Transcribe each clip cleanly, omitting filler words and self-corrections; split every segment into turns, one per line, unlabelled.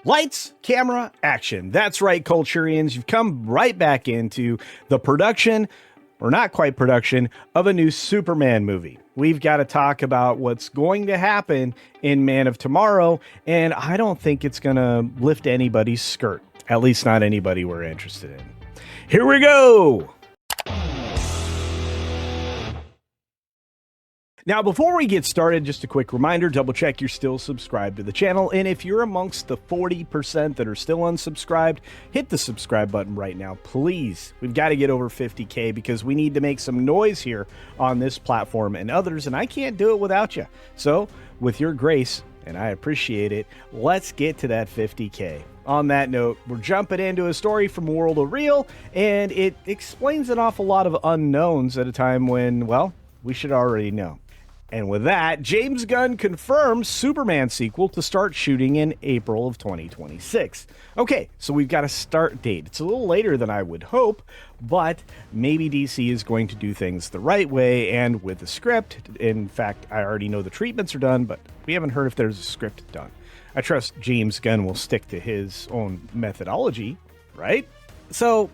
Lights, camera, action. That's right, Culturians. You've come right back into the production, or not quite production, of a new Superman movie. We've got to talk about what's going to happen in Man of Tomorrow, and I don't think it's going to lift anybody's skirt, at least not anybody we're interested in. Here we go! Now, before we get started, just a quick reminder, double check you're still subscribed to the channel. And if you're amongst the 40% that are still unsubscribed, hit the subscribe button right now, please. We've got to get over 50K because we need to make some noise here on this platform and others, and I can't do it without you. So, with your grace, and I appreciate it, let's get to that 50K. On that note, we're jumping into a story from World of Real, and it explains an awful lot of unknowns at a time when, well, we should already know. And with that, James Gunn confirms Superman sequel to start shooting in April of 2026. Okay, so we've got a start date. It's a little later than I would hope, but maybe DC is going to do things the right way and with the script. In fact, I already know the treatments are done, but we haven't heard if there's a script done. I trust James Gunn will stick to his own methodology, right? So,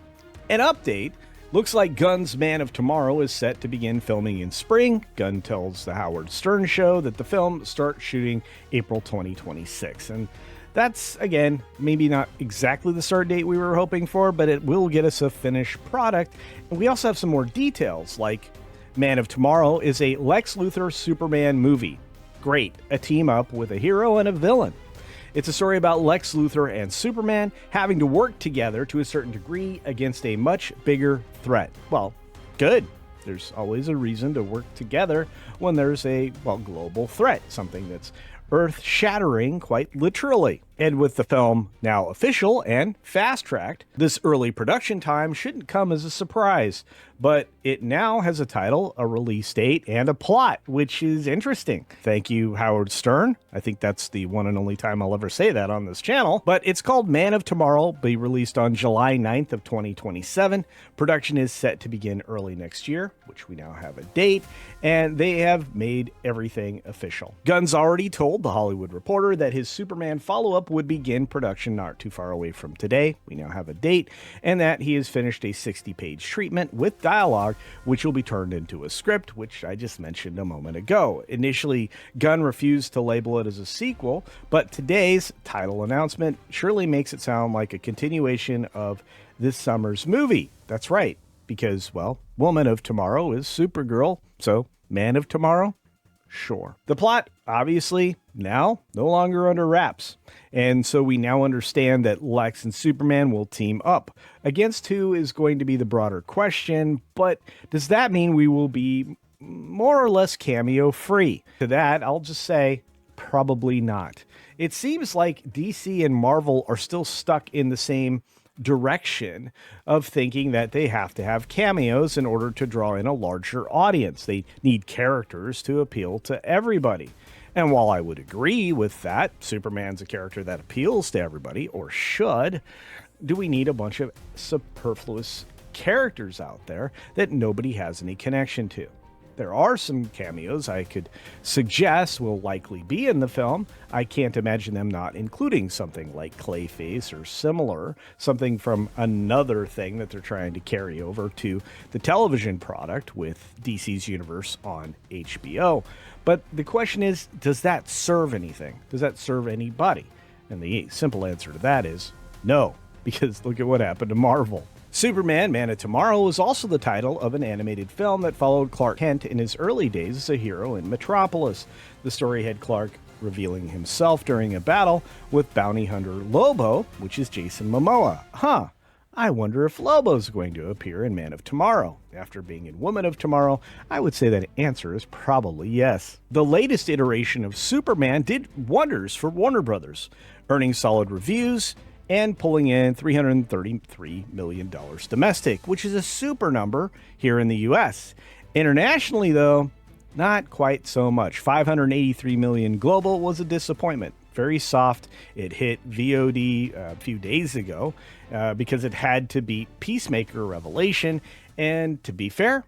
an update. Looks like Gunn's Man of Tomorrow is set to begin filming in spring. Gunn tells the Howard Stern show that the film starts shooting April 2026. And that's, again, maybe not exactly the start date we were hoping for, but it will get us a finished product. And we also have some more details, like Man of Tomorrow is a Lex Luthor Superman movie. Great, a team up with a hero and a villain. It's a story about Lex Luthor and Superman having to work together to a certain degree against a much bigger threat. Well, good. There's always a reason to work together when there's a, well, global threat, something that's earth-shattering, quite literally. And with the film now official and fast-tracked, this early production time shouldn't come as a surprise. But it now has a title, a release date, and a plot, which is interesting. Thank you, Howard Stern. I think that's the one and only time I'll ever say that on this channel. But it's called Man of Tomorrow, be released on July 9th of 2027. Production is set to begin early next year, which we now have a date, and they have made everything official. Gunn's already told The Hollywood Reporter that his Superman follow-up would begin production not too far away from today. We now have a date, and that he has finished a 60-page treatment with dialogue, which will be turned into a script, which I just mentioned a moment ago. Initially, Gunn refused to label it as a sequel, but today's title announcement surely makes it sound like a continuation of this summer's movie. That's right, because, well, Woman of Tomorrow is Supergirl, so Man of Tomorrow? Sure. The plot, obviously, now no longer under wraps. And so we now understand that Lex and Superman will team up. Against who is going to be the broader question, but does that mean we will be more or less cameo free? To that, I'll just say, probably not. It seems like DC and Marvel are still stuck in the same direction of thinking that they have to have cameos in order to draw in a larger audience. They need characters to appeal to everybody. And while I would agree with that, Superman's a character that appeals to everybody, or should, do we need a bunch of superfluous characters out there that nobody has any connection to? There are some cameos I could suggest will likely be in the film. I can't imagine them not including something like Clayface or similar, something from another thing that they're trying to carry over to the television product with DC's universe on HBO. But the question is, does that serve anything? Does that serve anybody? And the simple answer to that is no, because look at what happened to Marvel. Superman, Man of Tomorrow is also the title of an animated film that followed Clark Kent in his early days as a hero in Metropolis. The story had Clark revealing himself during a battle with bounty hunter Lobo, which is Jason Momoa. I wonder if Lobo's going to appear in Man of Tomorrow. After being in Woman of Tomorrow, I would say that the answer is probably yes. The latest iteration of Superman did wonders for Warner Brothers, earning solid reviews and pulling in $333 million domestic, which is a super number here in the US. Internationally, though, not quite so much. $583 million global was a disappointment. Very soft. It hit VOD a few days ago because it had to beat Peacemaker Revelation. And to be fair,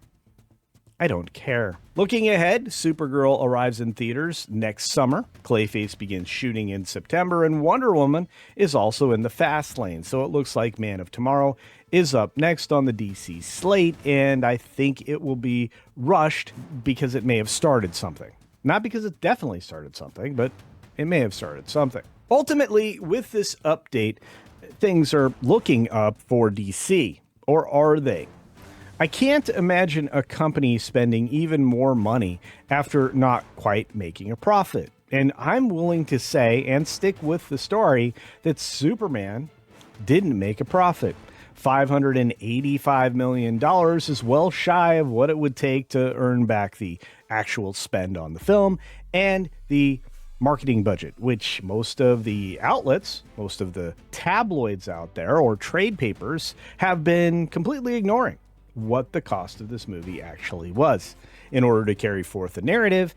I don't care. Looking ahead, Supergirl arrives in theaters next summer. Clayface begins shooting in September, and Wonder Woman is also in the fast lane. So it looks like Man of Tomorrow is up next on the DC slate, and I think it will be rushed because it may have started something. Not because it definitely started something, but it may have started something. Ultimately, with this update, things are looking up for DC. Or are they? I can't imagine a company spending even more money after not quite making a profit. And I'm willing to say and stick with the story that Superman didn't make a profit. $585 million is well shy of what it would take to earn back the actual spend on the film and the marketing budget, which most of the outlets, most of the tabloids out there or trade papers have been completely ignoring what the cost of this movie actually was in order to carry forth the narrative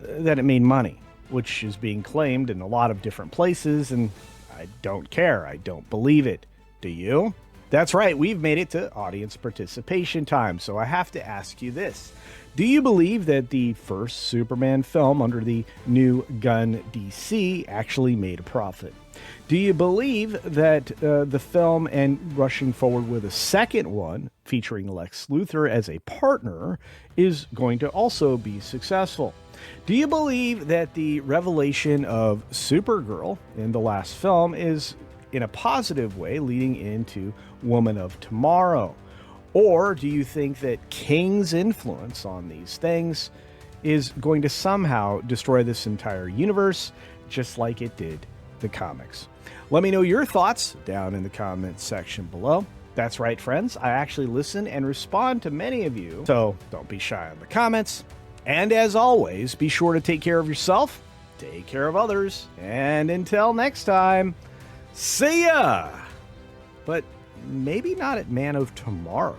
that it made money, which is being claimed in a lot of different places, and I don't care. I don't believe it. Do you? That's right. We've made it to audience participation time, so I have to ask you this. Do you believe that the first Superman film under the new Gunn DC actually made a profit? Do you believe that the film and rushing forward with a second one featuring Lex Luthor as a partner is going to also be successful? Do you believe that the revelation of Supergirl in the last film is in a positive way leading into Woman of Tomorrow? Or do you think that King's influence on these things is going to somehow destroy this entire universe, just like it did the comics? Let me know your thoughts down in the comments section below. That's right, friends. I actually listen and respond to many of you, so don't be shy on the comments. And as always, be sure to take care of yourself, take care of others, and until next time, see ya! But maybe not at Man of Tomorrow.